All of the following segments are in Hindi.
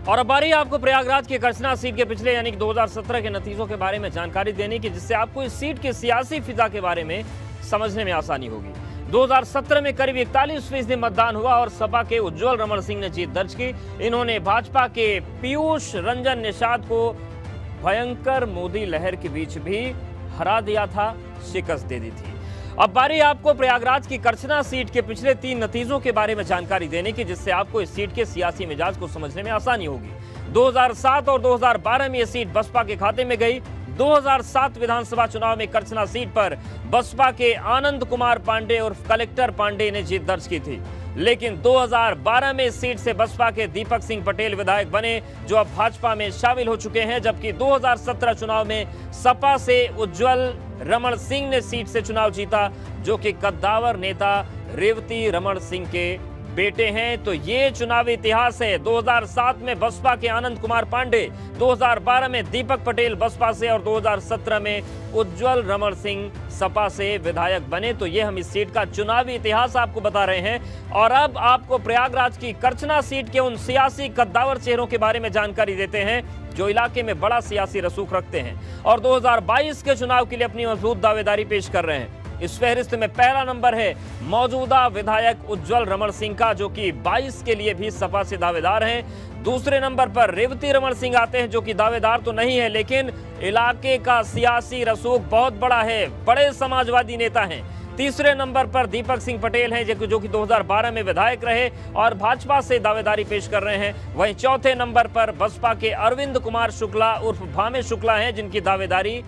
और अब बारी आपको प्रयागराज की करछना सीट के पिछले यानी कि 2017 के नतीजों के बारे में जानकारी देने की, जिससे आपको इस सीट की सियासी फिजा के बारे में समझने में आसानी होगी। 2017 में करीब 41% मतदान हुआ और सपा के उज्जवल रमण सिंह ने जीत दर्ज की। इन्होंने भाजपा के पीयूष रंजन निषाद को भयंकर मोदी लहर के बीच भी हरा दिया था, शिकस्त दे दी थी। अब बारी आपको प्रयागराज की करछना सीट के पिछले 3 नतीजों के बारे में जानकारी देने की, जिससे आपको इस सीट के सियासी मिजाज को समझने में आसानी होगी। 2007 और 2012 में यह सीट बसपा के खाते में गई। 2007 विधानसभा चुनाव में करछना सीट पर बसपा के आनंद कुमार पांडे और कलेक्टर पांडे ने जीत दर्ज की थी, लेकिन 2012 में इस सीट से बसपा के दीपक सिंह पटेल विधायक बने, जो अब भाजपा में शामिल हो चुके हैं। जबकि 2017 चुनाव में सपा से उज्जवल रमण सिंह ने सीट से चुनाव जीता, जो कि कद्दावर नेता रेवती रमण सिंह के बेटे हैं। तो ये चुनावी इतिहास है। 2007 में बसपा के आनंद कुमार पांडे, 2012 में दीपक पटेल बसपा से और 2017 में उज्जवल रमण सिंह सपा से विधायक बने। तो ये हम इस सीट का चुनावी इतिहास आपको बता रहे हैं। और अब आपको प्रयागराज की करछना सीट के उन सियासी कद्दावर चेहरों के बारे में जानकारी देते हैं जो इलाके में बड़ा सियासी रसूख रखते हैं और 2022 के चुनाव के लिए अपनी मजबूत दावेदारी पेश कर रहे हैं। इस फहरिस्त में पहला नंबर है मौजूदा विधायक उज्जवल रमण सिंह का, जो कि 22 के लिए भी सपा से दावेदार हैं। दूसरे नंबर पर रेवती रमण सिंह आते हैं, जो कि दावेदार तो नहीं है, लेकिन इलाके का सियासी रसूख बहुत बड़ा है, बड़े समाजवादी नेता हैं। तीसरे नंबर पर दीपक सिंह पटेल हैं, जो कि 2012 में विधायक रहे और भाजपा से दावेदारी पेश कर रहे हैं। वहीं चौथे नंबर पर बसपा के अरविंद कुमार शुक्ला उर्फ भामे शुक्ला हैं, जिनकी दावेदारी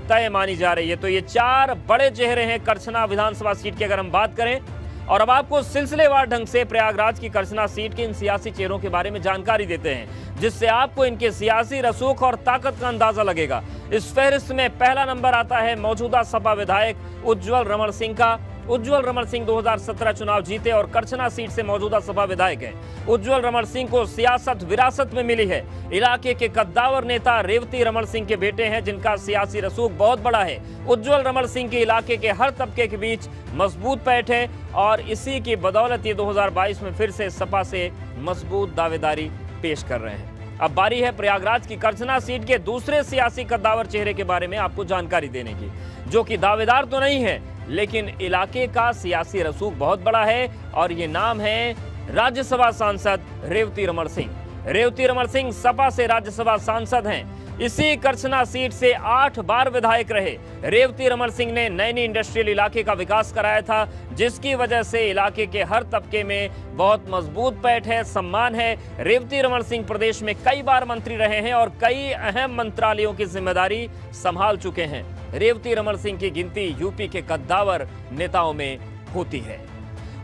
तय मानी जा रही है। तो ये 4 बड़े चेहरे हैं करछना विधानसभा सीट की अगर हम बात करें। और अब आपको सिलसिलेवार ढंग से प्रयागराज की करछना सीट के इन सियासी चेहरों के बारे में जानकारी देते हैं, जिससे आपको इनके सियासी रसूख और ताकत का अंदाजा लगेगा। इस फहरिस्त में पहला नंबर आता है मौजूदा सपा विधायक उज्जवल रमण सिंह का। उज्जवल रमण सिंह 2017 चुनाव जीते और करछना सीट से मौजूदा सपा विधायक हैं। उज्जवल रमण सिंह को सियासत विरासत में मिली है। इलाके के कद्दावर नेता रेवती रमण सिंह के बेटे हैं, जिनका सियासी रसूख बहुत बड़ा है। उज्जवल रमण सिंह के इलाके के हर तबके के बीच मजबूत पैठ है और इसी की बदौलत ये 2022 में फिर से सपा से मजबूत दावेदारी पेश कर रहे हैं। अब बारी है प्रयागराज की करछना सीट के दूसरे सियासी कद्दावर चेहरे के बारे में आपको जानकारी देने की, जो कि दावेदार तो नहीं है, लेकिन इलाके का सियासी रसूख बहुत बड़ा है और ये नाम है राज्यसभा सांसद रेवती रमण सिंह। रेवती रमण सिंह सपा से राज्यसभा सांसद हैं। इसी करछना सीट से 8 बार विधायक रहे। रेवती रमण सिंह ने नैनी इंडस्ट्रियल इलाके का विकास कराया था, जिसकी वजह से इलाके के हर तबके में बहुत मजबूत पैठ है, सम्मान है। रेवती रमण सिंह प्रदेश में कई बार मंत्री रहे हैं और कई अहम मंत्रालयों की जिम्मेदारी संभाल चुके हैं। रेवती रमण सिंह की गिनती यूपी के कद्दावर नेताओं में होती है।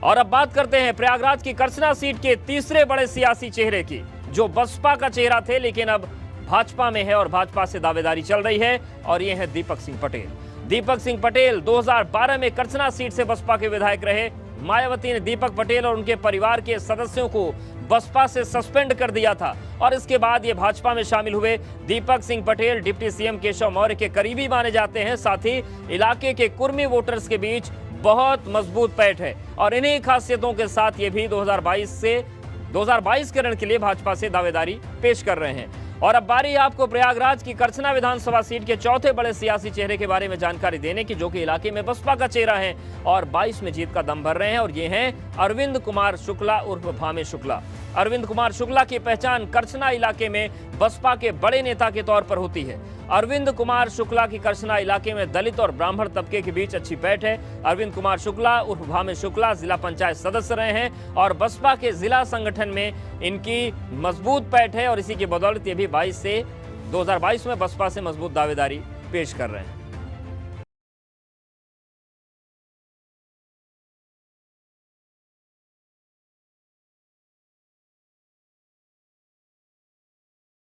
और अब बात करते हैं प्रयागराज की करछना सीट के तीसरे बड़े सियासी चेहरे की, जो बसपा का चेहरा थे लेकिन अब भाजपा में है और भाजपा से दावेदारी चल रही है, और ये है दीपक सिंह पटेल। दीपक सिंह पटेल 2012 में करछना सीट से बसपा के विधायक रहे। मायावती ने दीपक पटेल और उनके परिवार के सदस्यों को बसपा से सस्पेंड कर दिया था और इसके बाद ये भाजपा में शामिल हुए। दीपक सिंह पटेल डिप्टी सीएम केशव मौर्य के करीबी माने जाते हैं। साथ ही इलाके के कुर्मी वोटर्स के बीच बहुत मजबूत पैठ है और इन्हीं खासियतों के साथ ये भी 2022 के रण के लिए भाजपा से दावेदारी पेश कर रहे हैं। और अब बारी आपको प्रयागराज की करछना विधानसभा सीट के चौथे बड़े सियासी चेहरे के बारे में जानकारी देने की, जो कि इलाके में बसपा का चेहरा है और 22 में जीत का दम भर रहे हैं, और ये हैं अरविंद कुमार शुक्ला उर्फ भामे शुक्ला। अरविंद कुमार शुक्ला की पहचान करछना इलाके में बसपा के बड़े नेता के तौर पर होती है। अरविंद कुमार शुक्ला की करछना इलाके में दलित और ब्राह्मण तबके के बीच अच्छी पैठ है। अरविंद कुमार शुक्ला उर्फ भामे शुक्ला जिला पंचायत सदस्य रहे हैं और बसपा के जिला संगठन में इनकी मजबूत पैठ है और इसी की बदौलत ये भी 2022 में बसपा से मजबूत दावेदारी पेश कर रहे हैं।